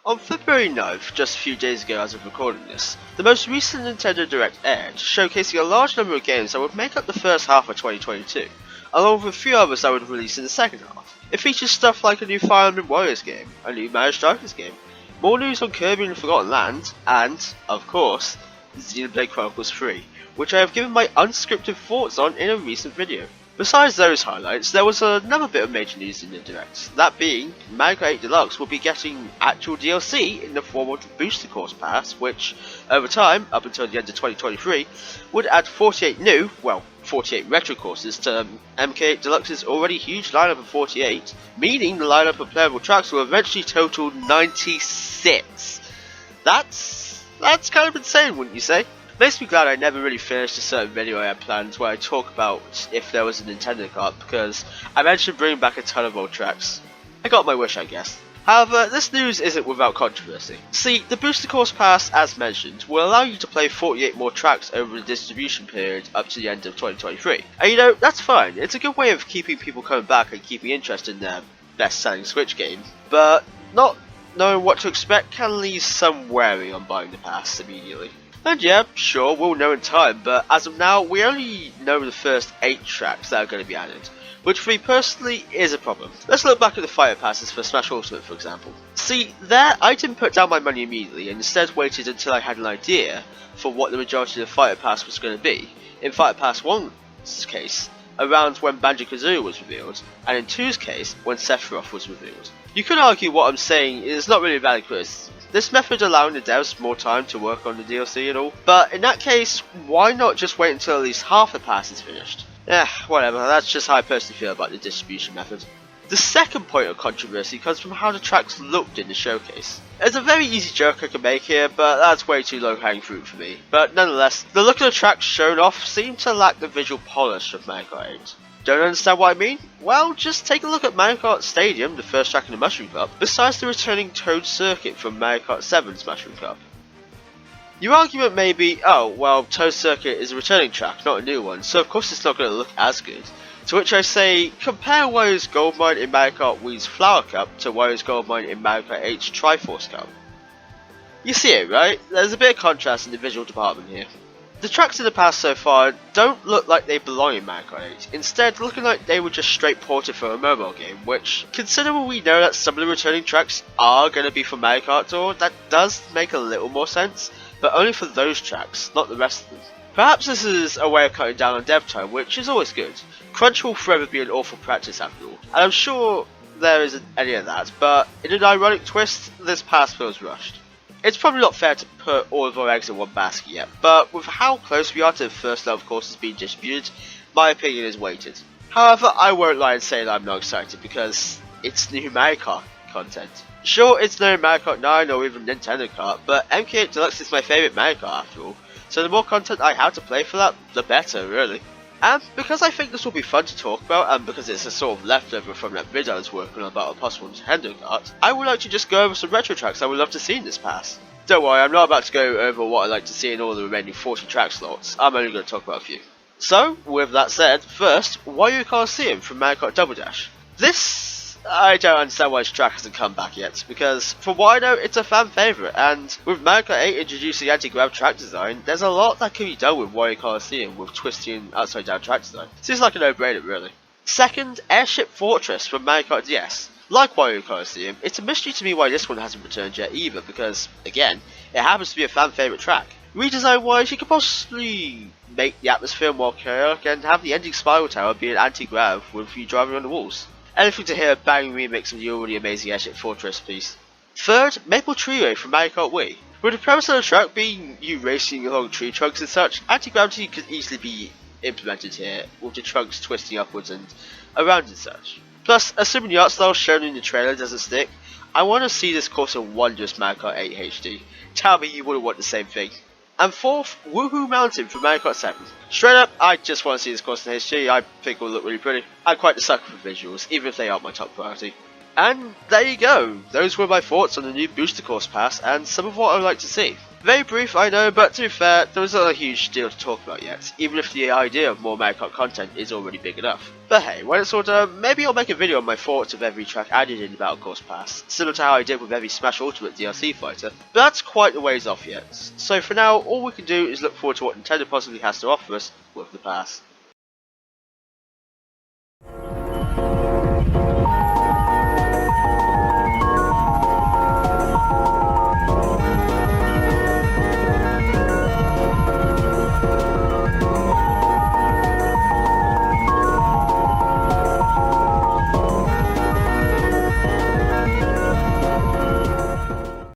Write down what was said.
On February 9th, just a few days ago as of recording this, the most recent Nintendo Direct aired, showcasing a large number of games that would make up the first half of 2022, along with a few others that would release in the second half. It features stuff like a new Fire Emblem Warriors game, a new Mario Strikers game, more news on Kirby and the Forgotten Land, and, of course, Xenoblade Chronicles 3, which I have given my unscripted thoughts on in a recent video. Besides those highlights, there was another bit of major news in the Direct, that being, Mario Kart 8 Deluxe will be getting actual DLC in the form of the Booster Course Pass, which, over time, up until the end of 2023, would add 48 new, 48 retro courses to MK8 Deluxe's already huge lineup of 48, meaning the lineup of playable tracks will eventually total 96. That's kind of insane, wouldn't you say? Makes me glad I never really finished a certain video I had planned where I talk about if there was a Nintendo Kart, because I mentioned bringing back a ton of old tracks. I got my wish, I guess. However, this news isn't without controversy. See, the Booster Course Pass, as mentioned, will allow you to play 48 more tracks over the distribution period up to the end of 2023. And you know, that's fine, it's a good way of keeping people coming back and keeping interest in their best-selling Switch game, but not knowing what to expect can leave some wary on buying the pass immediately. And yeah, sure, we'll know in time, but as of now, we only know the first 8 tracks that are going to be added, which for me personally is a problem. Let's look back at the fighter passes for Smash Ultimate, for example. See, there I didn't put down my money immediately and instead waited until I had an idea for what the majority of the fighter pass was going to be. In fighter pass 1's case, around when Banjo-Kazooie was revealed, and in 2's case, when Sephiroth was revealed. You could argue what I'm saying is not really a valid criticism. This method allowing the devs more time to work on the DLC and all, but in that case, why not just wait until at least half the pass is finished? Whatever, that's just how I personally feel about the distribution method. The second point of controversy comes from how the tracks looked in the showcase. There's a very easy joke I can make here, but that's way too low hanging fruit for me. But nonetheless, the look of the tracks shown off seemed to lack the visual polish of Mario Kart 8. Don't understand what I mean? Well, just take a look at Mario Kart Stadium, the first track in the Mushroom Cup, besides the returning Toad Circuit from Mario Kart 7's Mushroom Cup. Your argument may be, oh, well, Toad Circuit is a returning track, not a new one, so of course it's not going to look as good. To which I say, compare Wario's Gold Mine in Mario Kart Wii's Flower Cup to Wario's Gold Mine in Mario Kart 8's Triforce Cup. You see it, right? There's a bit of contrast in the visual department here. The tracks in the past so far don't look like they belong in Mario Kart 8, instead looking like they were just straight ported from a mobile game, which, considering we know that some of the returning tracks are going to be from Mario Kart Tour, that does make a little more sense, but only for those tracks, not the rest of them. Perhaps this is a way of cutting down on dev time, which is always good. Crunch will forever be an awful practice after all, and I'm sure there isn't any of that, but in an ironic twist, this pass feels rushed. It's probably not fair to put all of our eggs in one basket yet, but with how close we are to the first level courses being distributed, my opinion is weighted. However, I won't lie and say that I'm not excited because it's new Mario Kart content. Sure, it's no Mario Kart 9 or even Nintendo Kart, but MK8 Deluxe is my favourite Mario Kart after all, so the more content I have to play for that, the better really. And because I think this will be fun to talk about, and because it's a sort of leftover from that vid I was working on about a possible Nintendo Kart, I would like to just go over some retro tracks I would love to see in this pass. Don't worry, I'm not about to go over what I'd like to see in all the remaining 40 track slots, I'm only going to talk about a few. So, with that said, first, Waluigi Coliseum from Mario Kart Double Dash. This, I don't understand why this track hasn't come back yet, because from what I know, it's a fan favourite, and with Mario Kart 8 introducing anti-grav track design, there's a lot that can be done with Waluigi Coliseum with twisty and upside down track design. Seems like a no-brainer really. Second, Airship Fortress from Mario Kart DS. Like Waluigi Coliseum, it's a mystery to me why this one hasn't returned yet either, because, again, it happens to be a fan favourite track. Redesign wise, you could possibly make the atmosphere more chaotic and have the ending spiral tower be an anti-grav with you driving on the walls. Anything to hear a banging remix of the already amazing Airship Fortress piece. Third, Maple Treeway from Mario Kart Wii. With the premise of the track being you racing along tree trunks and such, anti-gravity could easily be implemented here, with the trunks twisting upwards and around and such. Plus, assuming the art style shown in the trailer doesn't stick, I want to see this course in wondrous Mario Kart 8 HD. Tell me you wouldn't want the same thing. And fourth, Wuhu Mountain from Mario Kart 7. Straight up, I just want to see this course in HD, I think it will look really pretty. I'm quite the sucker for visuals, even if they aren't my top priority. And there you go, those were my thoughts on the new Booster Course Pass and some of what I would like to see. Very brief, I know, but to be fair, there was not a huge deal to talk about yet, even if the idea of more Mario Kart content is already big enough. But hey, when it's all done, maybe I'll make a video on my thoughts of every track added in the Battle Course Pass, similar to how I did with every Smash Ultimate DLC fighter, but that's quite a ways off yet. So for now, all we can do is look forward to what Nintendo possibly has to offer us with the pass.